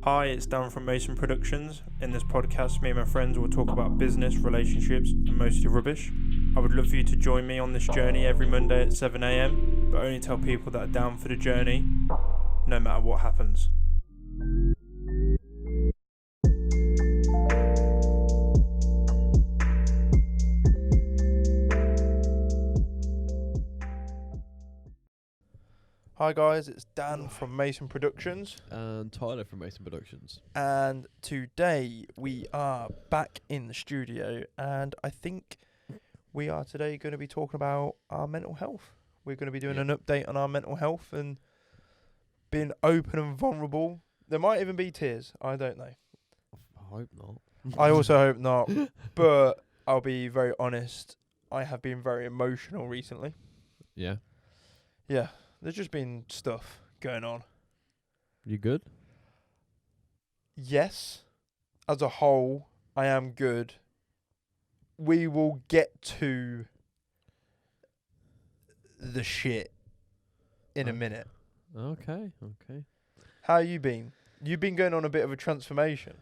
Hi, it's Dan from Mason Productions. In this podcast, me and my friends will talk about business, relationships, and mostly rubbish. I would love for you to join me on this journey every Monday at 7 a.m, but only tell people that are down for the journey, no matter what happens. Hi guys, it's Dan from Mason Productions. And Tyler from Mason Productions. And today we are back in the studio, and I think we are today going to be talking about our mental health. We're going to be doing an update on our mental health and being open and vulnerable. There might even be tears. I don't know. I hope not. I also hope not. But I'll be very honest. I have been very emotional recently. Yeah. Yeah. There's just been stuff going on. You good? Yes. As a whole, I am good. We will get to the shit in a minute. Okay. How you been? You've been going on a bit of a transformation.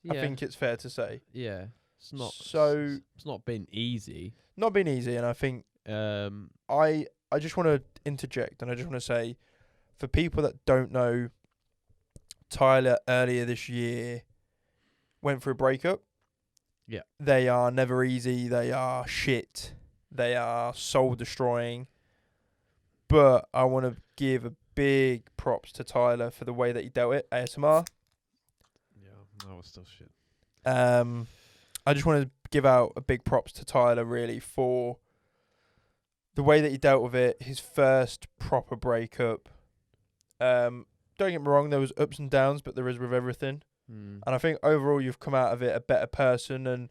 Yeah. I think it's fair to say. Yeah. It's not it's not been easy. Not been easy, and I think I just want to interject, and I just want to say, for people that don't know, Tyler earlier this year went through a breakup. Yeah. They are never easy. They are shit. They are soul destroying. But I want to give a big props to Tyler for the way that he dealt it. ASMR. Yeah, that was still shit. I just want to give out a big props to Tyler, really, for the way that he dealt with it. His first proper breakup. Don't get me wrong, there was ups and downs, but there is with everything. And I think overall you've come out of it a better person, and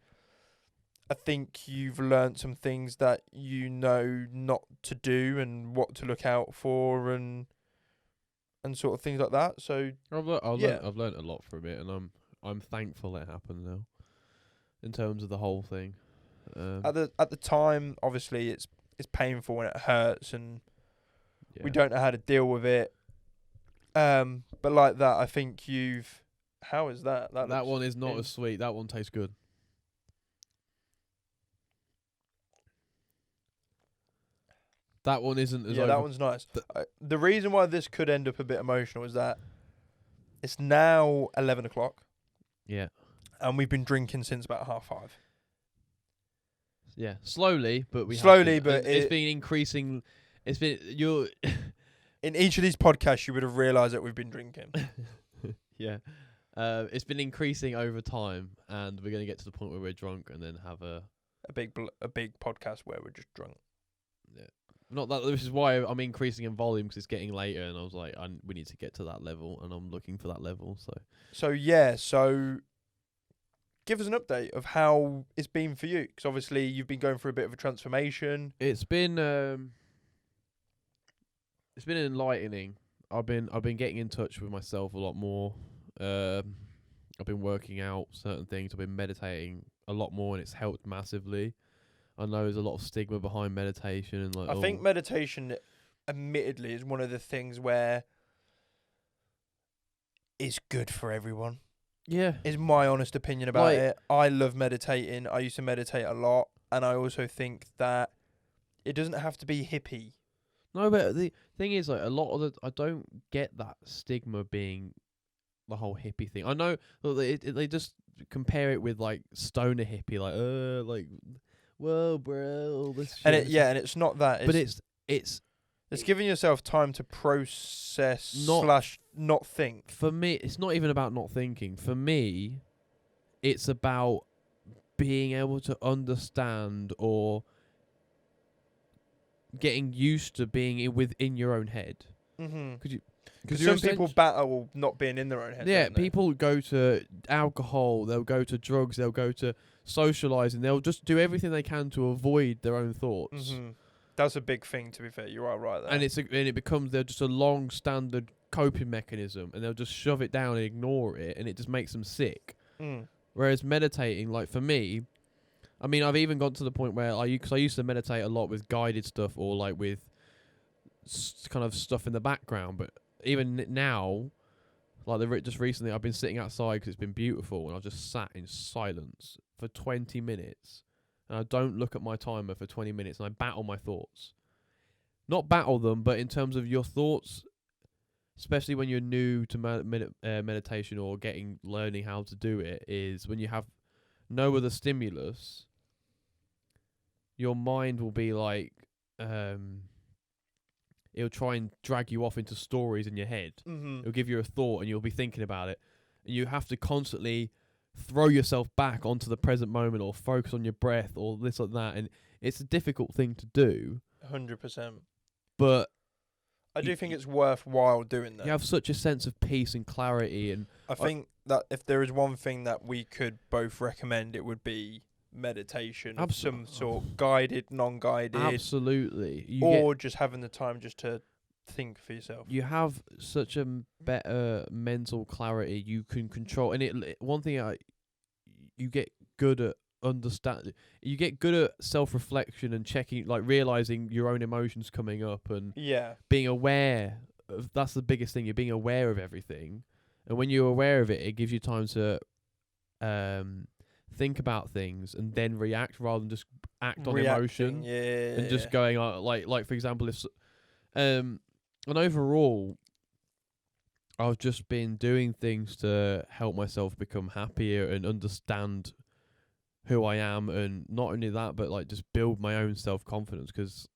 I think you've learnt some things that you know not to do and what to look out for and sort of things like that. So I've learnt a lot from it, and I'm thankful it happened now. In terms of the whole thing. At the time, obviously it's painful and it hurts, and we don't know how to deal with it. But like that, I think you've. How is that? That one is not as sweet. That one tastes good. That one isn't as. Yeah, that one's nice. The reason why this could end up a bit emotional is that it's now 11 o'clock. Yeah. And we've been drinking since about 5:30. Yeah, slowly, but it's been increasing. It's been in each of these podcasts, you would have realised that we've been drinking. Yeah, it's been increasing over time, and we're going to get to the point where we're drunk, and then have a big podcast where we're just drunk. Yeah, not that. This is why I'm increasing in volume, because it's getting later, and I was like, we need to get to that level, and I'm looking for that level. So. Give us an update of how it's been for you, because obviously you've been going through a bit of a transformation. It's been enlightening. I've been getting in touch with myself a lot more. I've been working out certain things. I've been meditating a lot more, and it's helped massively. I know there's a lot of stigma behind meditation, and I think meditation, admittedly, is one of the things where it's good for everyone. Yeah. Is my honest opinion about it. I love meditating. I used to meditate a lot. And I also think that it doesn't have to be hippie. No, but the thing is, like, a lot of I don't get that stigma being the whole hippie thing. I know they just compare it with, like, stoner hippie, like, whoa, bro, this shit. And it's not that. But it's giving yourself time to process / not think. For me, it's not even about not thinking. For me, it's about being able to understand or getting used to being within your own head. Mm-hmm. Because some people battle not being in their own head. Yeah, people go to alcohol, they'll go to drugs, they'll go to socialising, they'll just do everything they can to avoid their own thoughts. Mm-hmm. That's a big thing, to be fair. You are right there. And it becomes just a long standard coping mechanism, and they'll just shove it down and ignore it, and it just makes them sick. Whereas meditating, like for me, I mean, I've even got to the point where I used to meditate a lot with guided stuff or like with kind of stuff in the background, but even now, Like just recently, I've been sitting outside 'cause it's been beautiful, and I've just sat in silence for 20 minutes. And I don't look at my timer for 20 minutes, and I battle my thoughts. Not battle them, but in terms of your thoughts, especially when you're new to meditation or learning how to do it, is when you have no other stimulus, your mind will be like, it'll try and drag you off into stories in your head. Mm-hmm. It'll give you a thought and you'll be thinking about it. And you have to constantly throw yourself back onto the present moment or focus on your breath or this or that. And it's a difficult thing to do. 100%. But I do think it's worthwhile doing that. You have such a sense of peace and clarity. And I think that if there is one thing that we could both recommend, it would be meditation of some sort, guided, non-guided. Absolutely. Or just having the time just to think for yourself. You have such a better mental clarity. You can control. And one thing you get good at understand. You get good at self-reflection and checking, like realizing your own emotions coming up and being aware of. That's the biggest thing. You're being aware of everything, and when you're aware of it, it gives you time to think about things and then react rather than just act on emotion. And just going on, like for example, if and overall, I've just been doing things to help myself become happier and understand who I am, and not only that, but like just build my own self-confidence. Because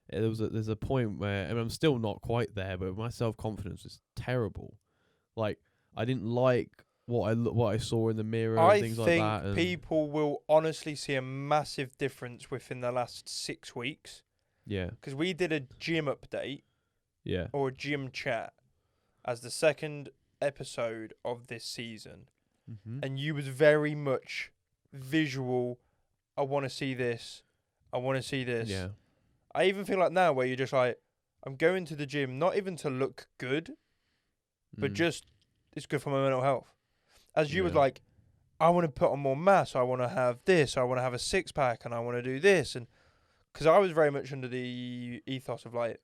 there's a point where, and I'm still not quite there, but my self-confidence is terrible. Like I didn't like what I saw in the mirror and things like that. I think people will honestly see a massive difference within the last 6 weeks. Yeah. Because we did a gym update. Yeah. Or a gym chat as the second episode of this season. Mm-hmm. And you was very much visual. I want to see this. I want to see this. Yeah. I even feel like now where you're just like, I'm going to the gym not even to look good, but just it's good for my mental health. As you was like, I want to put on more mass. I want to have this. I want to have a 6-pack, and I want to do this. And because I was very much under the ethos of like,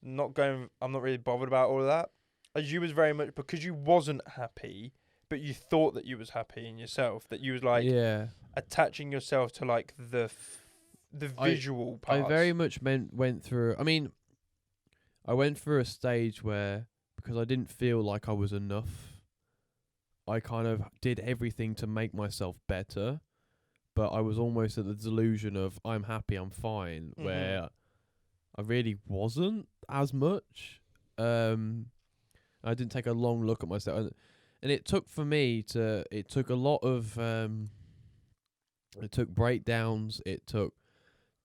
I'm not really bothered about all of that. As you was very much, because you wasn't happy, but you thought that you was happy in yourself, that you was like attaching yourself to like the visual parts. I very much went through. I mean, I went through a stage where, because I didn't feel like I was enough, I kind of did everything to make myself better, but I was almost at the delusion of I'm happy, I'm fine, where I really wasn't as much. I didn't take a long look at myself, and it took for me to. It took a lot of. It took breakdowns. It took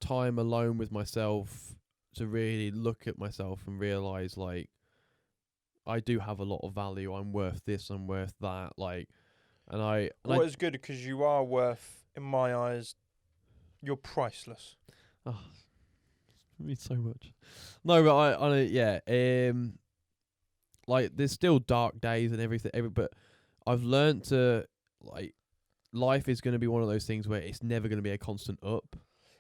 time alone with myself to really look at myself and realize like I do have a lot of value. I'm worth this. I'm worth that. Like, it's good because you are worth, in my eyes, you're priceless. Oh, it means so much. No, but like there's still dark days and everything, but I've learned to like life is going to be one of those things where it's never going to be a constant up.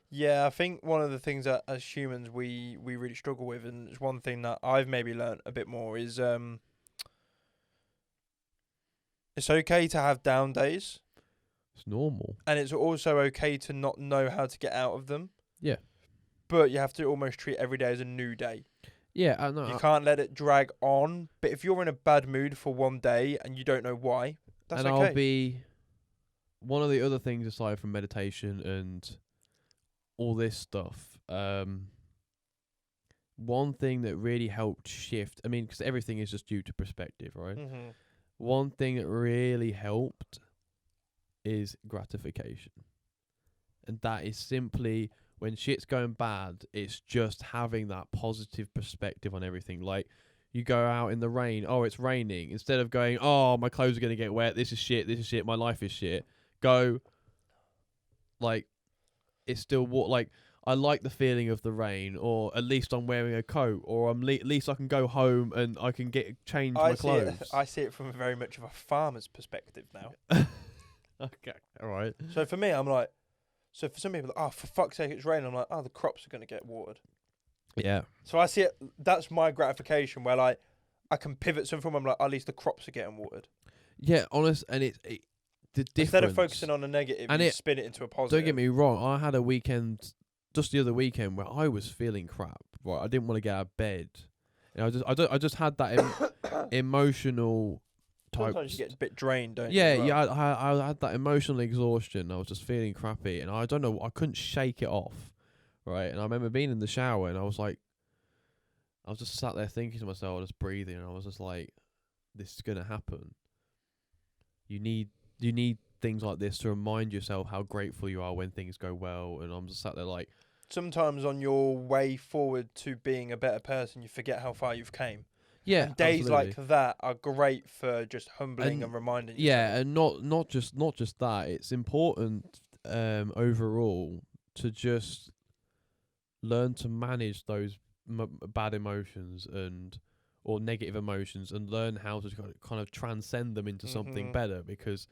Yeah, I think one of the things that as humans we really struggle with, and it's one thing that I've maybe learnt a bit more, is it's okay to have down days. It's normal. And it's also okay to not know how to get out of them. Yeah. But you have to almost treat every day as a new day. Yeah, I know. You can't let it drag on. But if you're in a bad mood for one day and you don't know why, that's okay. I'll be... One of the other things aside from meditation and all this stuff, one thing that really helped shift... I mean, because everything is just due to perspective, right? Mm-hmm. One thing that really helped is gratification. And that is simply... When shit's going bad, it's just having that positive perspective on everything. Like, you go out in the rain, oh, it's raining. Instead of going, oh, my clothes are going to get wet, this is shit, my life is shit. Go, like, it's still like, I like the feeling of the rain, or at least I'm wearing a coat, or at least I can go home and I can change my clothes. I see it from very much of a farmer's perspective now. Okay, all right. So for me, I'm like, so for some people, oh, for fuck's sake, it's raining. I'm like, oh, the crops are going to get watered. Yeah. So I see it, that's my gratification where like, I can pivot something from. I'm like, at least the crops are getting watered. Yeah, honest, and the difference. Instead of focusing on a negative, and you spin it into a positive. Don't get me wrong. I had a weekend just the other weekend where I was feeling crap. Right, I didn't want to get out of bed. And I just had that emotional type. Sometimes you get a bit drained, don't you? you? Yeah, I had that emotional exhaustion. I was just feeling crappy, and I don't know. I couldn't shake it off. Right, and I remember being in the shower, and I was just sat there thinking to myself, just breathing, and I was just like, "This is gonna happen." You need things like this to remind yourself how grateful you are when things go well. And I'm just sat there like, sometimes on your way forward to being a better person, you forget how far you've came. yeah, And days absolutely. like that are great for just humbling and reminding you. Yeah, and not just that. It's important overall to just learn to manage those bad emotions or negative emotions, and learn how to kind of transcend them into something better. Because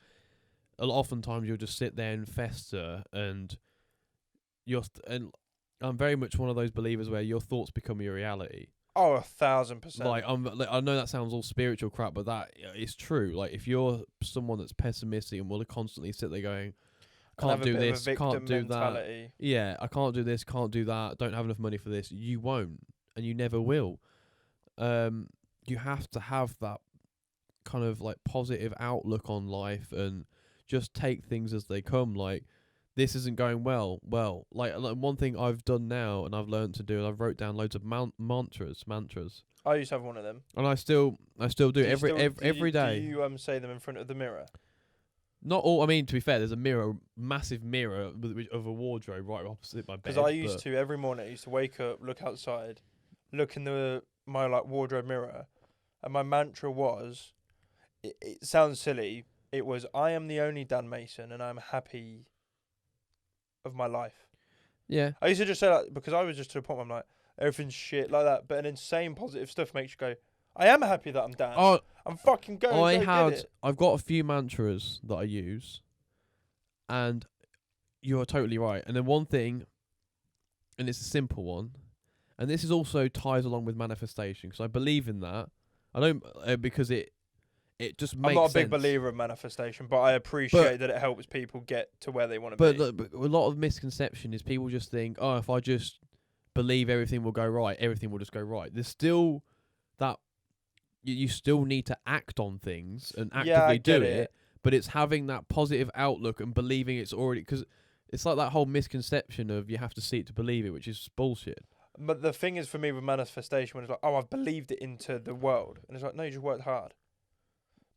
oftentimes you'll just sit there and fester, and and I'm very much one of those believers where your thoughts become your reality. Oh, 1,000%. Like I know that sounds all spiritual crap, but that is true. Like if you're someone that's pessimistic and will constantly sit there going, can't do this, can't do that. Yeah, I can't do this, can't do that. Don't have enough money for this. You won't, and you never will. You have to have that kind of like positive outlook on life and just take things as they come. Like, this isn't going well. Well, like one thing I've done now and I've learned to do, and I've wrote down loads of mantras. I used to have one of them. And I still do every day. Do you say them in front of the mirror? Not all. I mean, to be fair, there's a massive mirror of a wardrobe right opposite my bed. Because I used to every morning. I used to wake up, look outside, look in my like wardrobe mirror, and my mantra was, it sounds silly. It was, I am the only Dan Mason, and I'm happy of my life. Yeah. I used to just say that because I was just to a point where I'm like, everything's shit like that. But an insane positive stuff makes you go, I am happy that I'm Dan. Oh, I'm fucking going. I've got a few mantras that I use, and you are totally right. And then one thing, and it's a simple one, and this is also ties along with manifestation, because I believe in that. I don't because it just makes sense. I'm not a big believer of manifestation, but I appreciate that it helps people get to where they want to be. But a lot of misconception is people just think, oh, if I just believe everything will go right, everything will just go right. There's still that you still need to act on things and actively do it, but it's having that positive outlook and believing it's already, because it's like that whole misconception of you have to see it to believe it, which is bullshit. But the thing is for me with manifestation, when it's like, oh, I've believed it into the world, and it's like, no, you just worked hard.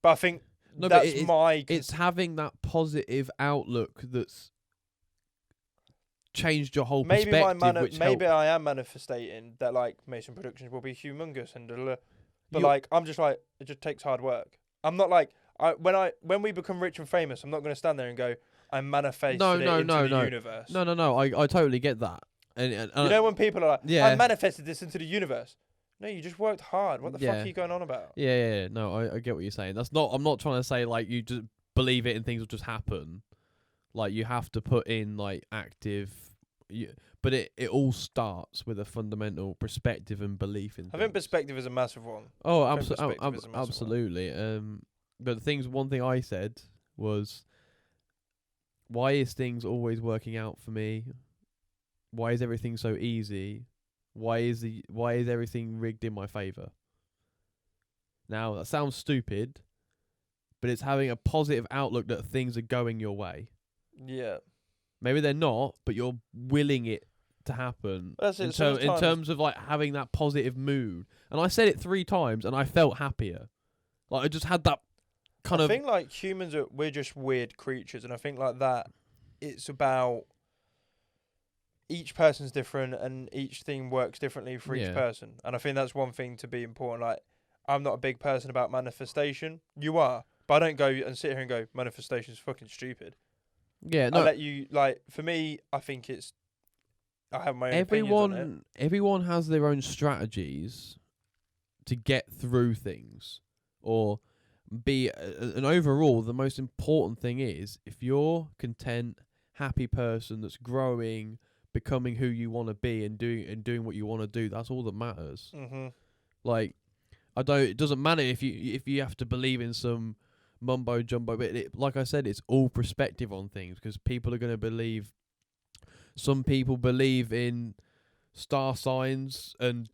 But I think it's having that positive outlook that's changed your whole perspective. Maybe I am manifesting that like Mason Productions will be humongous and but like I'm just like, it just takes hard work. I'm not like when we become rich and famous, I'm not going to stand there and go, I manifested it into the universe. No. I totally get that. And you know when people are like, I manifested this into the universe. No, you just worked hard. What the fuck are you going on about? Yeah. No, I get what you're saying. I'm not trying to say like you just believe it and things will just happen. Like you have to put in like active, but it all starts with a fundamental perspective and belief in things. I think perspective is a massive one. Oh, absolutely. But one thing I said was, why is things always working out for me? Why is everything so easy? Why is everything rigged in my favour? Now that sounds stupid, but it's having a positive outlook that things are going your way. Yeah. Maybe they're not, but you're willing it to happen. That's it. In terms of like having that positive mood. And I said it 3 times and I felt happier. Like I just had that I think like humans we're just weird creatures, and I think like that it's about each person's different and each thing works differently for each person. And I think that's one thing to be important. Like, I'm not a big person about manifestation. You are. But I don't go and sit here and go, manifestation's fucking stupid. Yeah, no. I let you, like, for me, I think I have my own opinions on it. Everyone has their own strategies to get through things. Or and overall, the most important thing is, if you're content, happy person that's growing, becoming who you want to be and doing what you want to do, that's all that matters. Mm-hmm. Like, It doesn't matter if you have to believe in some mumbo jumbo, but like I said, it's all perspective on things, because people are going to believe. Some people believe in star signs and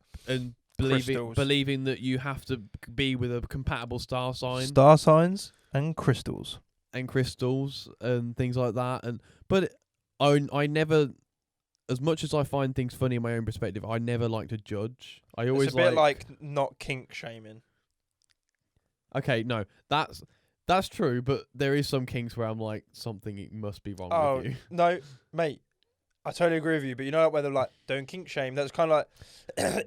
Crystals. believing that you have to be with a compatible star sign. Star signs and crystals. And crystals and things like that. But I never, as much as I find things funny in my own perspective, I never like to judge. I always It's a bit like not kink shaming. Okay, no, that's true, but there is some kinks where I'm like, something must be wrong with you. No, mate, I totally agree with you. But you know, where they're like, don't kink shame. That's kind of like,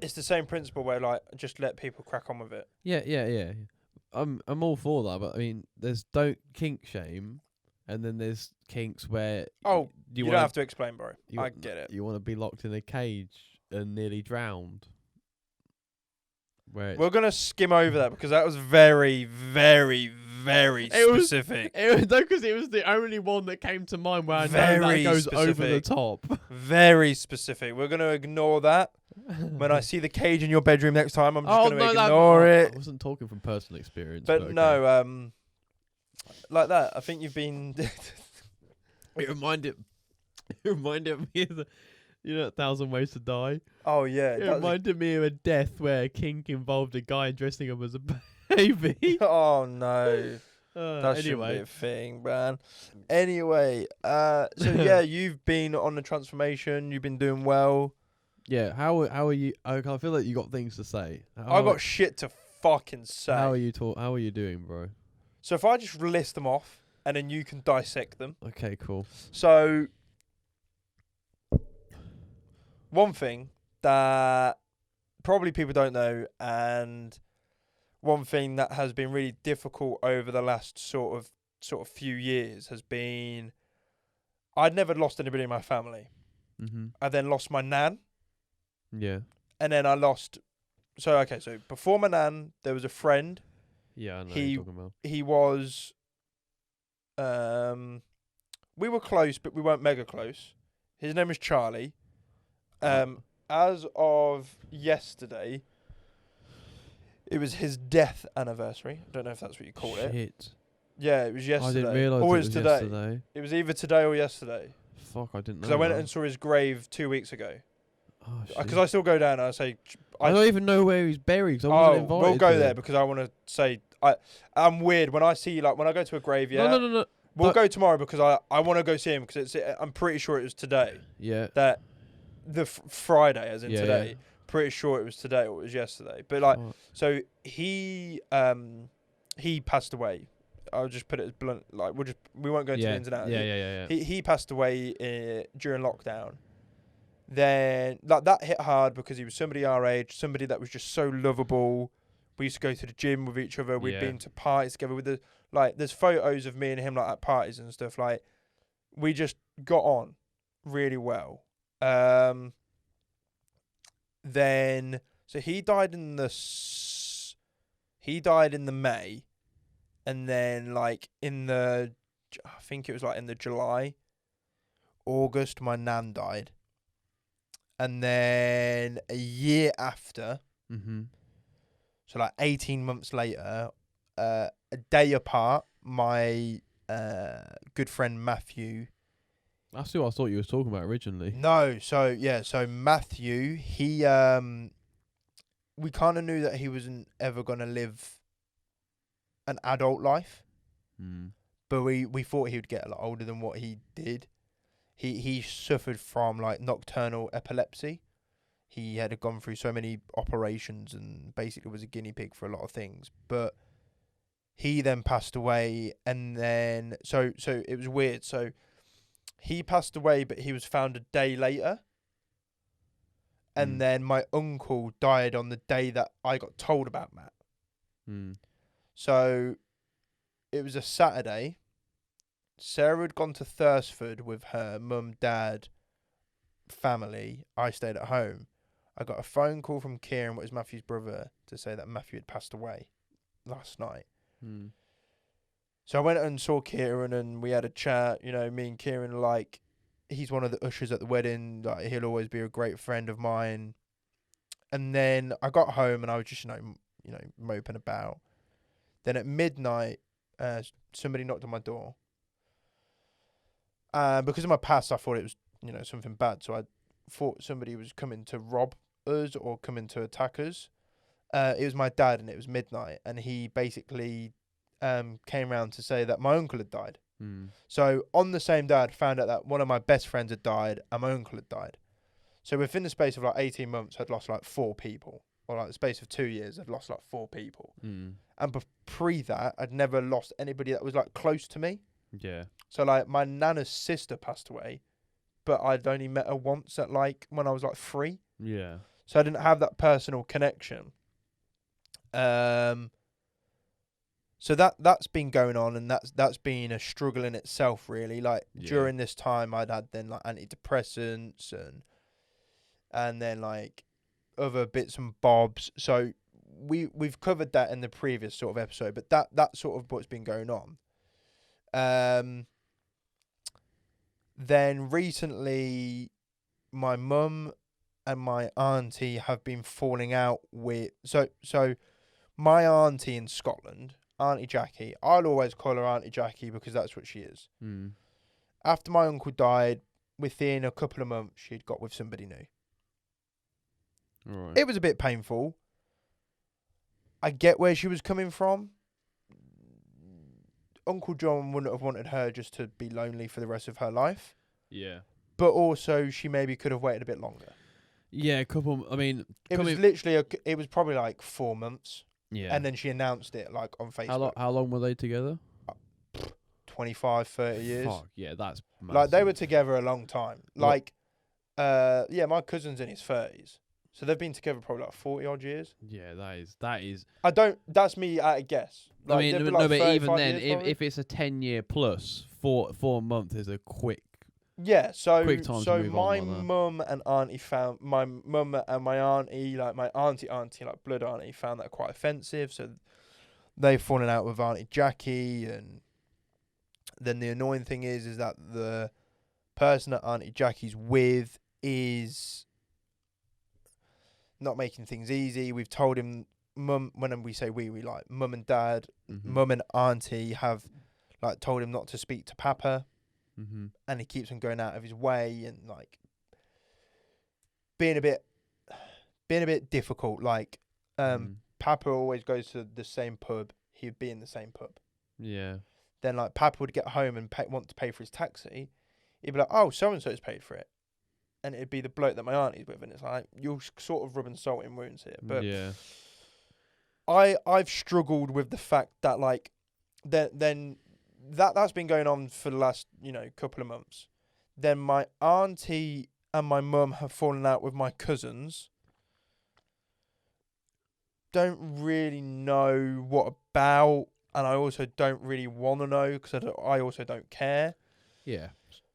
it's the same principle where like, just let people crack on with it. Yeah. I'm all for that, but I mean, there's don't kink shame, and then there's kinks where you don't have to explain, bro. I get it. You want to be locked in a cage and nearly drowned. We're gonna skim over that because that was very, very, very specific. Because it was the only one that came to mind where I know that goes over the top. Very specific. We're gonna ignore that. When I see the cage in your bedroom next time, I'm just gonna ignore it. I wasn't talking from personal experience. But okay. no, like that. I think you've been. It reminded me of the, 1,000 Ways to Die. Oh yeah, it reminded me of a death where a kink involved a guy dressing up as a baby. Oh no, that shouldn't be a thing, man. Anyway, so yeah, you've been on the transformation. You've been doing well. Yeah, how are you? I feel like you got things to say. I got shit to fucking say. How are you doing, bro? So if I just list them off and then you can dissect them. Okay, cool. So one thing that probably people don't know, and one thing that has been really difficult over the last sort of few years has been I'd never lost anybody in my family. Mm-hmm. I then lost my nan. Yeah. And then I lost. So before my nan, there was a friend. Yeah, I know what you're talking about. He was. We were close, but we weren't mega close. His name was Charlie. As of yesterday, it was his death anniversary. I don't know if that's what you call it. Yeah, it was yesterday. I didn't realise it was today. Yesterday. It was either today or yesterday. Fuck, I didn't know. Because I went and saw his grave 2 weeks ago. Oh, shit. Because I still go down and I say... I don't even know where he's buried because I wasn't invited. We'll go there because I want to say... I'm weird when I see, like, when I go to a grave, yeah? No. We'll go tomorrow because I want to go see him because I'm pretty sure it was today. Yeah. That the Friday, as in today. Yeah. Pretty sure it was today or it was yesterday. But, like, so he passed away. I'll just put it as blunt. Like, we won't go into the ins and outs. Yeah. He passed away during lockdown. Then like that hit hard because he was somebody our age, somebody that was just so lovable. We used to go to the gym with each other. We'd been to parties together with there's photos of me and him like at parties and stuff. Like we just got on really well. Then so he died in the May, and then like I think it was like in the July, August, my nan died. And then a year after, so like 18 months later, a day apart, my good friend Matthew. That's who I thought you was talking about originally. No, so Matthew, he we kind of knew that he wasn't ever gonna live an adult life, but we thought he would get a lot older than what he did. He suffered from like nocturnal epilepsy. He had gone through so many operations and basically was a guinea pig for a lot of things. But he then passed away, and then so it was weird. So he passed away, but he was found a day later. And then my uncle died on the day that I got told about Matt. So it was a Saturday. Sarah had gone to Thursford with her mum, dad, family. I stayed at home. I got a phone call from Kieran, what is Matthew's brother, to say that Matthew had passed away last night. So I went and saw Kieran and we had a chat. Me and Kieran, like, he's one of the ushers at the wedding. Like, he'll always be a great friend of mine. And then I got home and I was just, moping about. Then at midnight, somebody knocked on my door. Because of my past, I thought it was, something bad. So I thought somebody was coming to rob us or coming to attack us. It was my dad, and it was midnight, and he basically came round to say that my uncle had died. So on the same day, I'd found out that one of my best friends had died and my uncle had died. So within the space of 18 months, I'd lost 4 people. Or the space of 2 years, I'd lost 4 people. And pre that, I'd never lost anybody that was close to me. Yeah. So my nana's sister passed away, but I'd only met her once at when I was 3. Yeah. So I didn't have that personal connection. So that's been going on, and that's been a struggle in itself, really. During this time, I'd had then antidepressants and then other bits and bobs. So we've covered that in the previous sort of episode, but that's sort of what's been going on. Then recently, my mum and my auntie have been falling out with so my auntie in Scotland, Auntie Jackie. I'll always call her Auntie Jackie because that's what she is. After my uncle died, within a couple of months, she'd got with somebody new. Right. It was a bit painful. I get where she was coming from. Uncle John wouldn't have wanted her just to be lonely for the rest of her life. Yeah. But also, she maybe could have waited a bit longer. Yeah, a couple. I mean, it was literally it was probably 4 months. Yeah. And then she announced it on Facebook. How long were they together? 25, 30 years. Fuck, yeah, that's massive. They were together a long time. My cousin's in his 30s. So they've been together probably 40 odd years. Yeah, that is. That's me at a guess. I mean, no, but even then, if it's a 10-year plus, 4 months is a quick. Yeah, so quick time to move my on mum and auntie found my mum and my auntie, my auntie, blood auntie, found that quite offensive. So they've fallen out with Auntie Jackie, and then the annoying thing is that the person that Auntie Jackie's with is not making things easy. We've told him, mum. When we say we mum and dad, mum and auntie have told him not to speak to Papa. And he keeps on going out of his way and being a bit difficult. Papa always goes to the same pub. He would be in the same pub. Yeah. Then Papa would get home and want to pay for his taxi. He'd be like, "Oh, so and so's paid for it," and it'd be the bloke that my auntie's with, and it's you're sort of rubbing salt in wounds here. But yeah, I've struggled with the fact that then. That's been going on for the last, couple of months. Then my auntie and my mum have fallen out with my cousins. Don't really know what about, and I also don't really want to know because I also don't care. Yeah.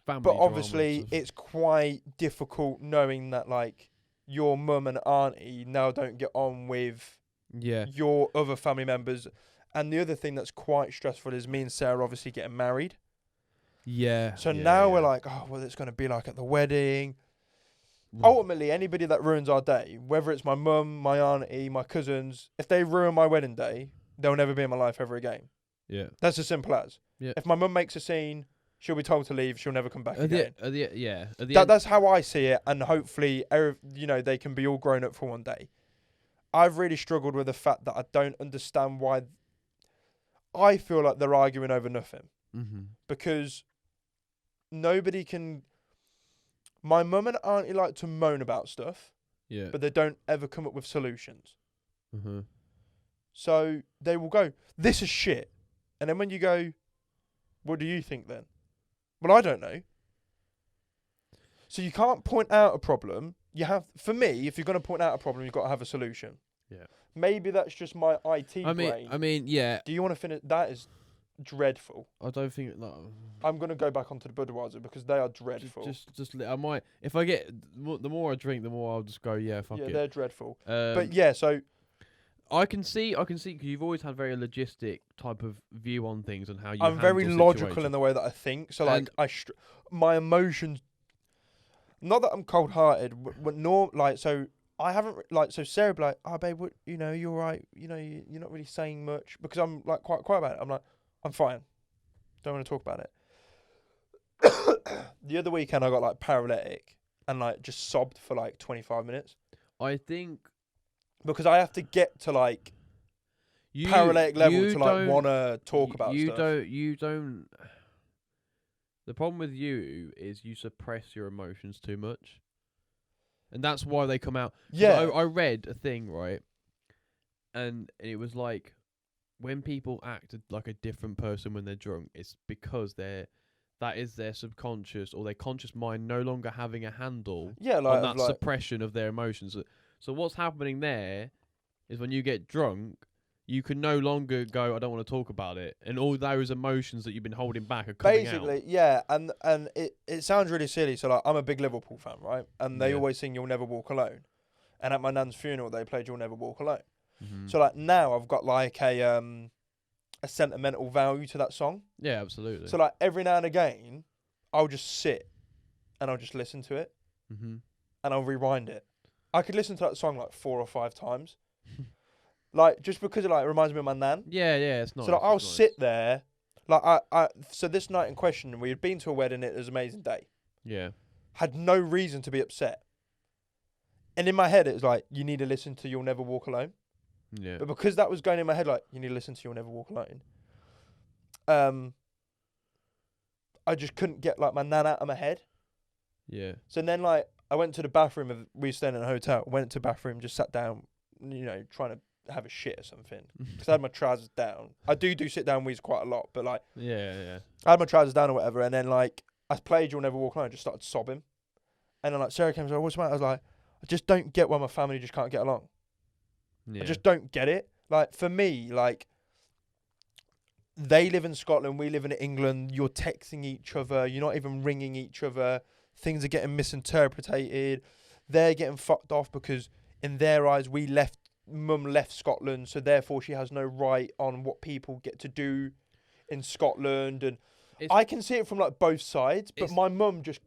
Family but obviously, it's quite difficult knowing that your mum and auntie now don't get on with your other family members. And the other thing that's quite stressful is me and Sarah obviously getting married. Yeah. So now we're it's going to be at the wedding. Ultimately, anybody that ruins our day, whether it's my mum, my auntie, my cousins, if they ruin my wedding day, they'll never be in my life ever again. Yeah. That's as simple as. Yeah. If my mum makes a scene, she'll be told to leave. She'll never come back again. That's how I see it. And hopefully, they can be all grown up for one day. I've really struggled with the fact that I don't understand why. I feel like they're arguing over nothing. Because nobody can. My mum and auntie like to moan about stuff. Yeah. But they don't ever come up with solutions. So they will go, "This is shit." And then when you go, "What do you think then?" "Well, I don't know." So you can't point out a problem. For me, if you're going to point out a problem, you've got to have a solution. Yeah. Maybe that's just my IT brain. I mean, yeah. Do you want to finish? That is dreadful. I don't think. No. I'm going to go back onto the Budweiser because they are dreadful. I might. If I get the more I drink, the more I'll just go. Yeah, fuck it. Yeah, they're dreadful. But yeah, so I can see because you've always had very logistic type of view on things and how you. I'm very logical in the way that I think. So my emotions. Not that I'm cold-hearted, but I haven't like so Sarah be like, oh babe, what, you know, you're right. You know, you're not really saying much because I'm like quite quiet about it. I'm like, I'm fine. Don't want to talk about it. The other weekend I got like paralytic and like just sobbed for like 25 minutes I think because I have to get to like you paralytic level you to like don't- want to talk about you stuff. You don't. The problem with you is you suppress your emotions too much, and that's why they come out. 'Cause Yeah. I read a thing, right, and it was like when people act like a different person when they're drunk, it's because that is their subconscious or their conscious mind no longer having a handle Yeah, like on of that like suppression of their emotions. So what's happening there is when you get drunk, you can no longer go, I don't want to talk about it, and all those emotions that you've been holding back are coming basically, out. yeah, and it sounds really silly. So like, I'm a big Liverpool fan, right? And they Yeah. always sing "You'll Never Walk Alone," and at my nan's funeral they played "You'll Never Walk Alone." Mm-hmm. So like now I've got like a sentimental value to that song. Yeah, absolutely. So like every now and again, I'll just sit and I'll just listen to it Mm-hmm. and I'll rewind it. I could listen to that song like 4 or 5 times, like just because it like reminds me of my nan. Yeah, it's nice. So like, I'll it's nice. sit there, like so this night in question, we had been to a wedding. It was an amazing day. Yeah. Had no reason to be upset, and in my head it was like, you need to listen to "You'll Never Walk Alone." Yeah. But because that was going in my head, like, you need to listen to "You'll Never Walk Alone," I just couldn't get like my nan out of my head. Yeah. So then like I went to the bathroom. We were staying in a hotel. Went to the bathroom, just sat down, you know, trying to have a shit or something. Because I had my trousers down. I do sit down wheeze quite a lot, but like Yeah. I had my trousers down or whatever, and then like I played "You'll Never Walk Alone," just started sobbing, and then like Sarah came and said, "What's the matter?" I was like, I just don't get why my family just can't get along. Yeah. I just don't get it. Like for me, like they live in Scotland, we live in England. You're texting each other. You're not even ringing each other. Things are getting misinterpreted. They're getting fucked off because in their eyes, Mum left Scotland, so therefore she has no right on what people get to do in Scotland. And I can see it from like both sides, but my mum just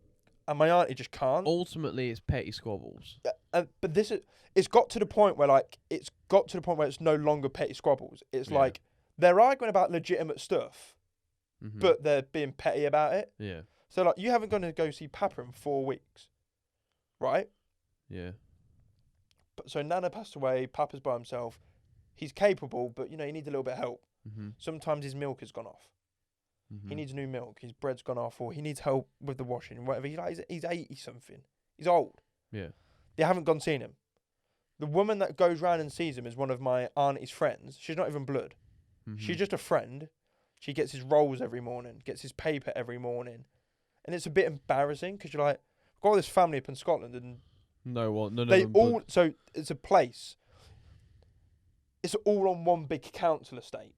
and my auntie just can't. Ultimately, it's petty squabbles. But it's got to the point where like it's no longer petty squabbles. It's like they're arguing about legitimate stuff, but they're being petty about it. Yeah. So like, you haven't gone to go see Papa in 4 weeks, right? Yeah. But so Nana passed away. Papa's by himself. He's capable, but you know he needs a little bit of help. Sometimes his milk has gone off. He needs new milk. His bread's gone off, or he needs help with the washing, whatever. He's 80 something. He's old. Yeah. They haven't gone seen him. The woman that goes round and sees him is one of my auntie's friends. She's not even blood. She's just a friend. She gets his rolls every morning, gets his paper every morning. And it's a bit embarrassing because you're like, I've got all this family up in Scotland and so it's a place. It's all on one big council estate.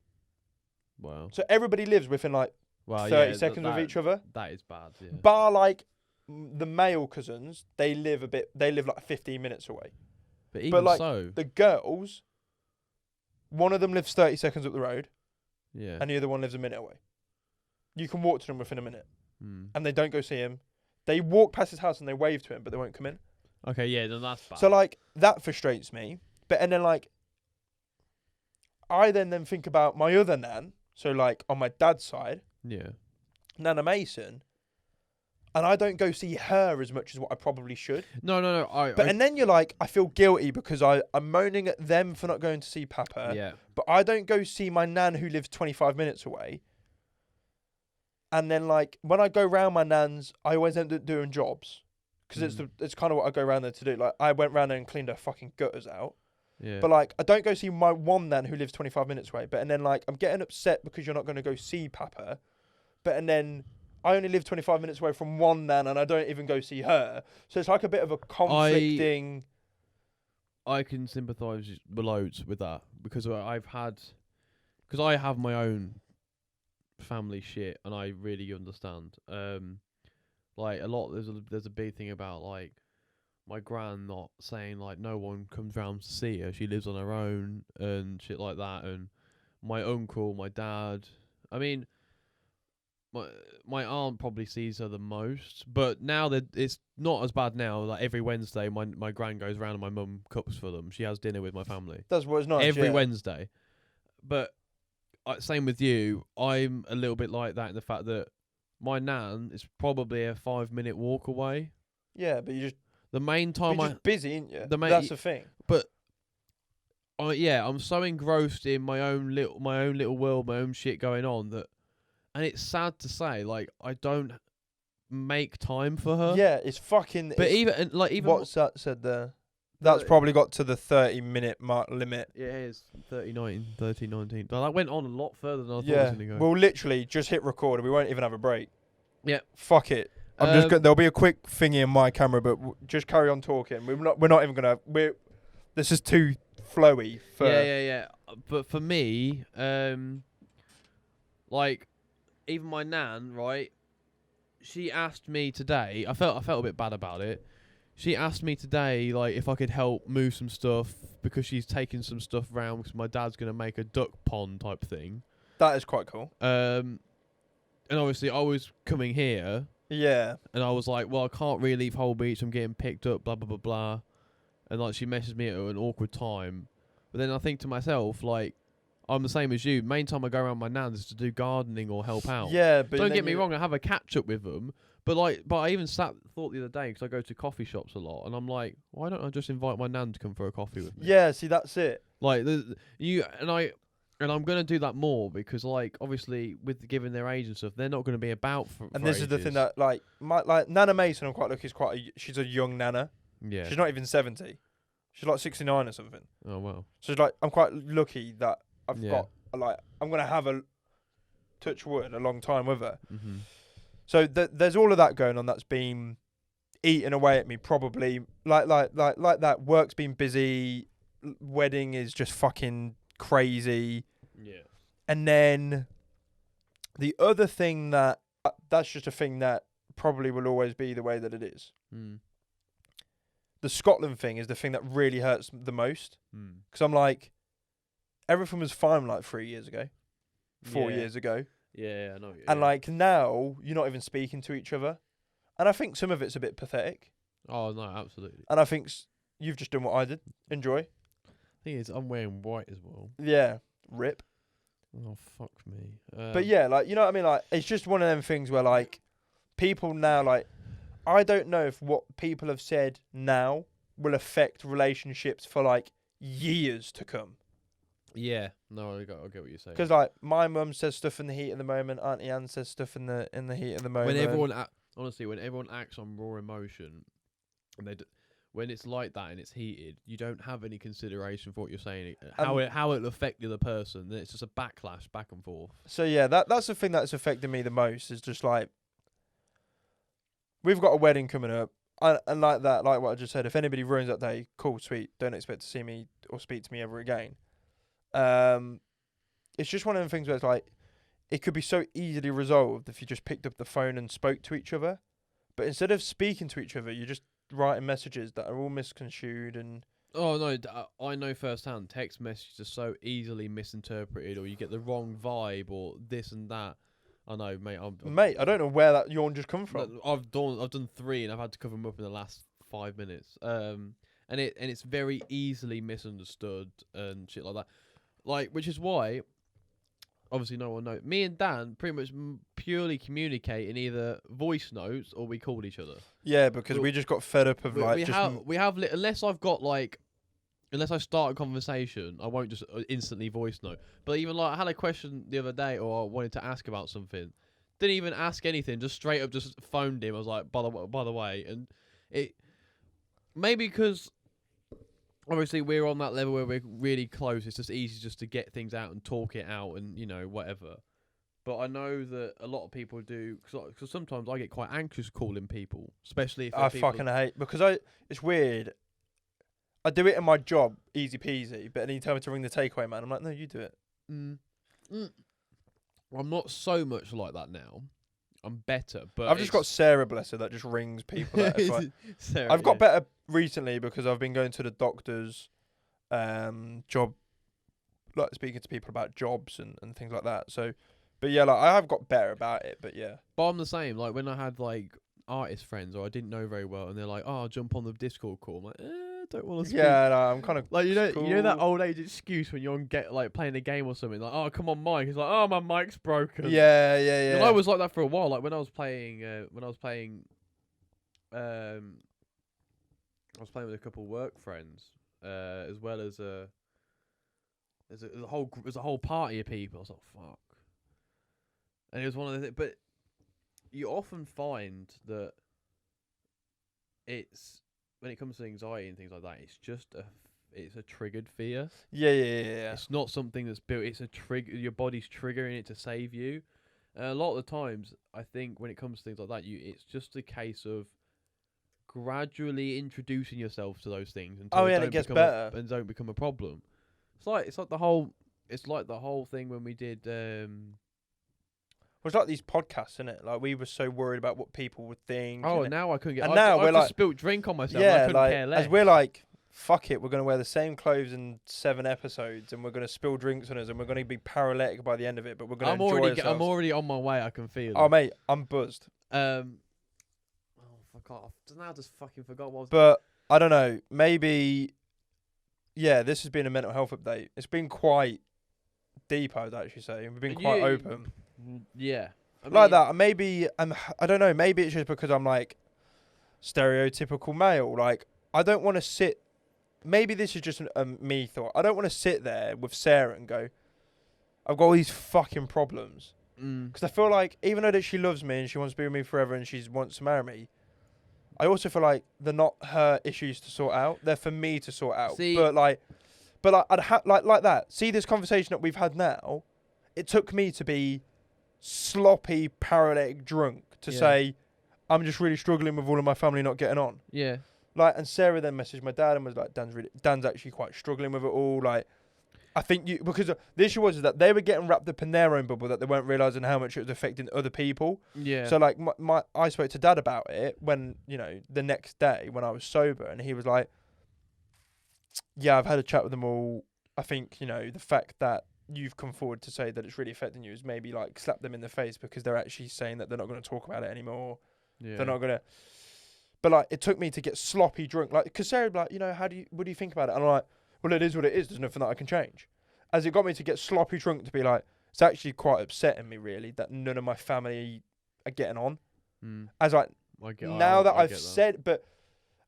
Wow. So everybody lives within like 30 seconds of each other. That is bad, yeah. Bar like the male cousins, they live like 15 minutes away. But even like so, the girls, one of them lives 30 seconds up the road. Yeah. And the other one lives a minute away. You can walk to them within a minute. And they don't go see him. They walk past his house and they wave to him, but they won't come in. Okay, yeah, then that's bad. So like that frustrates me. And then like I then think about my other nan. So like on my dad's side, yeah, Nana Mason, and I don't go see her as much as what I probably should. No. And then you're like, I feel guilty because I'm moaning at them for not going to see Papa. Yeah. But I don't go see my nan who lives 25 minutes away. And then like when I go round my nan's, I always end up doing jobs because it's kind of what I go round there to do. Like I went round there and cleaned her fucking gutters out. Yeah. But like I don't go see my one nan who lives 25 minutes away. And then like I'm getting upset because you're not going to go see Papa. And then I only live 25 minutes away from one nan and I don't even go see her. So it's like a bit of a conflicting. I can sympathise loads with that because I have my own family shit and I really understand. Like a lot, there's a big thing about like my gran not saying like no one comes round to see her. She lives on her own and shit like that. And my uncle, my dad. I mean, my aunt probably sees her the most, but now that it's not as bad now. Like every Wednesday, my gran goes round and my mum cooks for them. She has dinner with my family That's what it's nice. every yeah. Wednesday. But same with you. I'm a little bit like that in the fact that my nan is probably a 5-minute walk away. Yeah, but you just The main time you're just busy, ain't you? the main- That's the thing. but I'm so engrossed in my own little world, my own shit going on that, and it's sad to say, like I don't make time for her. Yeah, it's fucking. But it's, even what's that said there? That's probably got to the 30-minute mark limit. Yeah, it is 19. Like, that went on a lot further than I thought it was Yeah, going to go. we'll literally just hit record and we won't even have a break. Yeah. Fuck it. There'll be a quick thingy in my camera, but just carry on talking. We're not even gonna. This is too flowy. For Yeah. But for me, like, even my nan, right? She asked me today. I felt a bit bad about it. She asked me today, like, if I could help move some stuff because she's taking some stuff round because my dad's gonna make a duck pond type thing. That is quite cool. And obviously I was coming here. Yeah. And I was like, well, I can't really leave Whole Beach. I'm getting picked up, blah, blah, blah, blah. And, like, she messaged me at an awkward time. But then I think to myself, like, I'm the same as you. Main time I go around my nan's is to do gardening or help out. Yeah, but Don't get me wrong, I have a catch-up with them. But I even thought the other day, because I go to coffee shops a lot, and I'm like, why don't I just invite my nan to come for a coffee with me? Yeah, see, that's it. Like, I'm going to do that more because, like, obviously, with giving their age and stuff, they're not going to be about for And this is the thing that, like, Nana Mason, I'm quite lucky, she's a young Nana. Yeah. She's not even 70. She's like 69 or something. Oh, wow. So, it's like, I'm quite lucky that I've Yeah. got, like, I'm going to have touch wood, a long time with her. Mm-hmm. So, there's all of that going on that's been eating away at me, probably. Like that. Work's been busy. Wedding is just fucking crazy. Yeah. And then the other thing that's just a thing that probably will always be the way that it is. Mm. The Scotland thing is the thing that really hurts the most. Mm. Because I'm like, everything was fine like 3 years ago, 4 Yeah. years ago. Yeah, I know. And like now, you're not even speaking to each other. And I think some of it's a bit pathetic. Oh, no, absolutely. And I think you've just done what I did. Enjoy. Thing is, I'm wearing white as well. Yeah. Rip. Oh, fuck me. But yeah, like, you know what I mean? Like, it's just one of them things where, like, people now, like, I don't know if what people have said now will affect relationships for, like, years to come. Yeah, no, I get what you're saying. Because, like, my mum says stuff in the heat of the moment. Auntie Anne says stuff in the heat of the moment. When everyone, honestly, when everyone acts on raw emotion, and when it's like that and it's heated, you don't have any consideration for what you're saying, how it'll affect the other person. Then it's just a backlash back and forth. So yeah, that's the thing that's affected me the most. Is just like, we've got a wedding coming up, and like that, like what I just said. If anybody ruins that day, cool, sweet. Don't expect to see me or speak to me ever again. It's just one of them things where it's like, it could be so easily resolved if you just picked up the phone and spoke to each other. But instead of speaking to each other, you're just writing messages that are all misconstrued and... Oh, no, I know firsthand. Text messages are so easily misinterpreted, or you get the wrong vibe, or this and that. I know, mate. Mate, I don't know where that yawn just come from. I've done 3, and I've had to cover them up in the last 5 minutes. And it's very easily misunderstood and shit like that. Like, which is why... Obviously, no one knows. Me and Dan pretty much purely communicate in either voice notes or we call each other. Yeah, because we just got fed up of like. Unless I start a conversation, I won't just instantly voice note. But even like I had a question the other day, or I wanted to ask about something. Didn't even ask anything. Just straight up, just phoned him. I was like, by the way, and it maybe because. Obviously, we're on that level where we're really close. It's just easy just to get things out and talk it out and, you know, whatever. But I know that a lot of people do, because sometimes I get quite anxious calling people, especially if I fucking hate, because it's weird. I do it in my job, easy peasy, but then you tell me to ring the takeaway man. I'm like, no, you do it. I'm not so much like that now. I'm better, but I've just got Sarah, bless her, that just rings people. Sarah, I've got better recently because I've been going to the doctor's job, like speaking to people about jobs and things like that. So But yeah, like I have got better about it. But yeah, But I'm the same. Like when I had like artist friends or I didn't know very well, and they're like, "Oh, I'll jump on the Discord call." I'm like, don't want to speak. yeah, no, I'm kind of Like you know that cool. old age excuse when you're playing a game or something. Like, oh, come on, Mike. He's like, oh, my mic's broken. Yeah, yeah, yeah. And I was like that for a while. Like when I was playing, I was playing with a couple of work friends, as well as there's a whole party of people. I was like, fuck. And it was one of the but you often find that it's when it comes to anxiety and things like that, it's a triggered fear. Yeah, yeah, yeah, yeah. It's not something that's built. It's a trigger. Your body's triggering it to save you. And a lot of the times, I think when it comes to things like that, it's just a case of gradually introducing yourself to those things until And it gets better and don't become a problem. It's like the whole thing when we did. It was like these podcasts, isn't it? Like we were so worried about what people would think. Oh, now I couldn't get. And I, now I we're just like, spilt drink on myself. yeah, I couldn't like care less. as we're like, fuck it, we're gonna wear the same clothes in 7 episodes, and we're gonna spill drinks on us, and we're gonna be paralytic by the end of it, but we're gonna enjoy ourselves. I'm already on my way. I can feel it. Oh mate, I'm buzzed. Oh, fuck off! Now I just fucking forgot what. But I don't know. Maybe. Yeah, this has been a mental health update. It's been quite deep, I would actually say. We've been quite open. Yeah. Like that. Maybe I don't know. Maybe it's just because I'm like stereotypical male. Like I don't want to sit. Maybe this is just a me thought. I don't want to sit there with Sarah and go, I've got all these fucking problems. Because I feel like even though that she loves me and she wants to be with me forever and she wants to marry me, I also feel like they're not her issues to sort out. They're for me to sort out. See, but I'd like that. See this conversation that we've had now. It took me to be sloppy, paralytic drunk to say, I'm just really struggling with all of my family not getting on. Yeah. Like, and Sarah then messaged my dad and was like, Dan's actually quite struggling with it all. Like, I think because the issue was that they were getting wrapped up in their own bubble that they weren't realising how much it was affecting other people. Yeah. So like I spoke to Dad about it when, the next day when I was sober, and he was like, yeah, I've had a chat with them all. I think, the fact that you've come forward to say that it's really affecting you is maybe like slap them in the face because they're actually saying that they're not going to talk about it anymore. Yeah. They're not going to. But like, it took me to get sloppy drunk. Like, because Sarah would be like, what do you think about it? And I'm like, well, it is what it is. There's nothing that I can change. As it got me to get sloppy drunk to be like, it's actually quite upsetting me really that none of my family are getting on. As like, now that I've said, but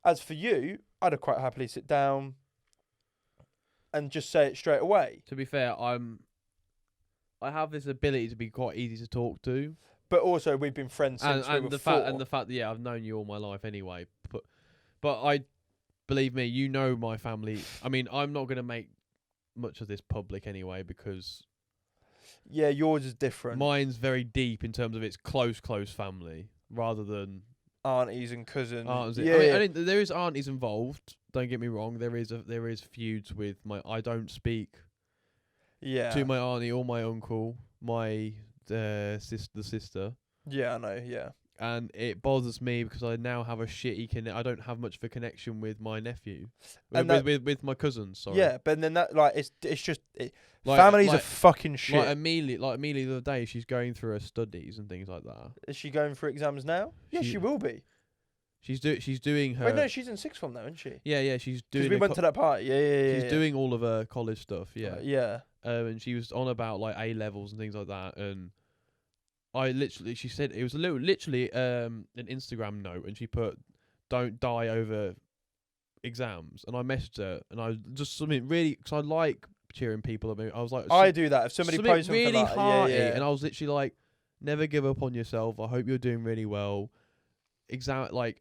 as for you, I'd have quite happily sit down and just say it straight away. To be fair, I have this ability to be quite easy to talk to. But also, we've been friends since we were the 4. fact that I've known you all my life anyway. But I believe me, my family. I mean, I'm not going to make much of this public anyway because yours is different. Mine's very deep in terms of its close family rather than aunties and cousins. I mean, there is aunties involved. Don't get me wrong. There is feuds with I don't speak. Yeah. To my auntie or my uncle, my sister. Yeah, I know. Yeah. And it bothers me because I now have a shitty I don't have much of a connection with my nephew, with my cousins. Sorry. Yeah, but then that it's just families are fucking shit. Like Amelia the other day, she's going through her studies and things like that. Is she going for exams now? Yeah, she will be. She's doing her. Wait, no, she's in 6th form now, isn't she? Yeah, she's doing. We went to that party. Yeah. She's doing all of her college stuff. Yeah. Yeah. And she was on about like A levels and things like that, and she said it was literally an Instagram note, and she put, "Don't die over exams." And I messaged her, and I just something really because I like cheering people up. I was like, I do that if somebody posts really something hearty, yeah. And I was literally like, "Never give up on yourself. I hope you're doing really well. Like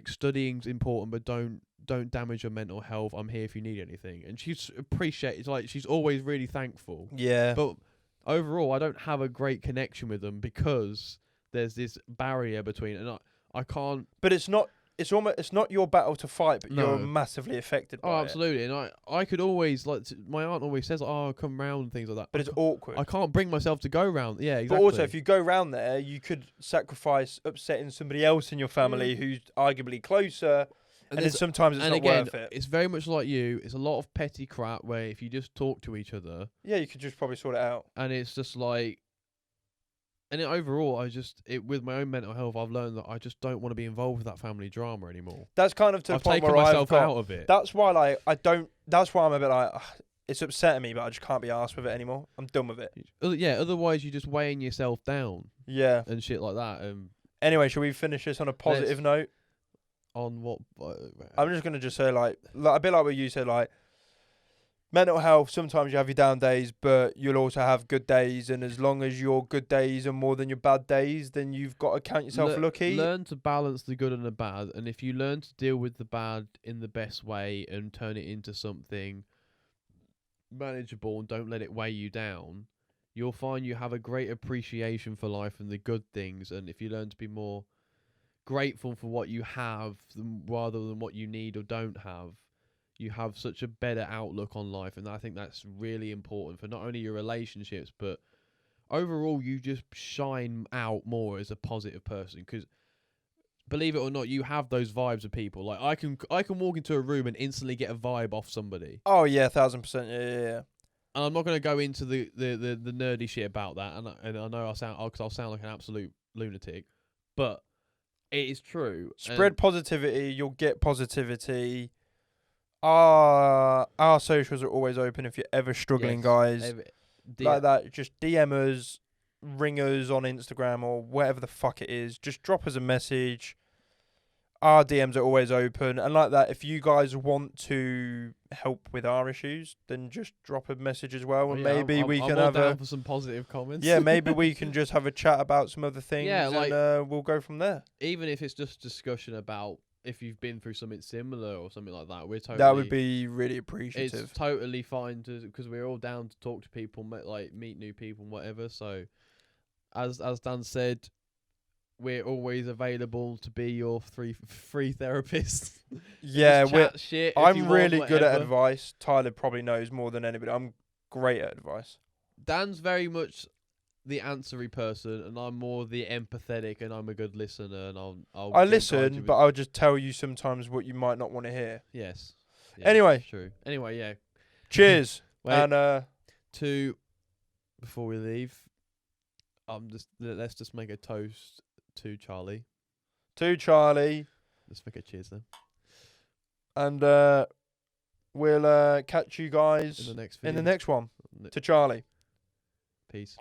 studying's important, but don't damage your mental health. I'm here if you need anything." And she's appreciated. Like she's always really thankful. Yeah, but overall, I don't have a great connection with them because there's this barrier between, and I can't. But it's not your battle to fight, but you're massively affected by it. Oh, absolutely. And I could always, my aunt always says, "Oh, come round," and things like that. But it's awkward. I can't bring myself to go round. Yeah, exactly. But also, if you go round there, you could sacrifice upsetting somebody else in your family who's arguably closer. And then sometimes it's not worth it. It's very much like you. It's a lot of petty crap where if you just talk to each other. Yeah, you could just probably sort it out. And it's just like, And overall, with my own mental health, I've learned that I just don't want to be involved with that family drama anymore. That's kind of to the I've point taken where myself I've got. out of it. That's why, like, I don't. That's why I'm a bit like, "Ugh, it's upsetting me, but I just can't be arsed with it anymore. I'm done with it. Yeah, otherwise you're just weighing yourself down Yeah. and shit like that. Anyway, shall we finish this on a positive note? On what? I'm just gonna say like a bit like what you said, like mental health. Sometimes you have your down days, but you'll also have good days. And as long as your good days are more than your bad days, then you've got to count yourself lucky. Learn to balance the good and the bad, and if you learn to deal with the bad in the best way and turn it into something manageable and don't let it weigh you down, you'll find you have a great appreciation for life and the good things. And if you learn to be more grateful for what you have rather than what you need or don't have, you have such a better outlook on life. And I think that's really important for not only your relationships, but overall you just shine out more as a positive person. Because believe it or not, you have those vibes of people. Like I can walk into a room and instantly get a vibe off somebody. Oh yeah, 1,000%. Yeah. And I'm not going to go into the nerdy shit about that. And I know I'll sound like an absolute lunatic, but it is true. Spread positivity. You'll get positivity. Our socials are always open if you're ever struggling, guys. Like that, just DM us, ring us on Instagram or whatever the fuck it is. Just drop us a message. Our DMs are always open. And like that, if you guys want to help with our issues, then just drop a message as well. And maybe we can have down for some positive comments. Yeah, maybe we can just have a chat about some other things. Yeah, like, and we'll go from there. Even if it's just discussion about if you've been through something similar or something like that, that would be really appreciative. It's totally fine because we're all down to talk to people, like meet new people and whatever. So, as Dan said, we're always available to be your free therapist. Yeah, I'm really want, good at advice. Tyler probably knows more than anybody. I'm great at advice. Dan's very much the answery person, and I'm more the empathetic, and I'm a good listener, and I listen, but I'll just tell you sometimes what you might not want to hear. Yes. Anyway. True. Anyway, yeah. Cheers. Wait, and before we leave, let's just make a toast to Charlie. To Charlie. Let's make a cheers then. And we'll catch you guys in the next video. In the next one. To Charlie. Peace.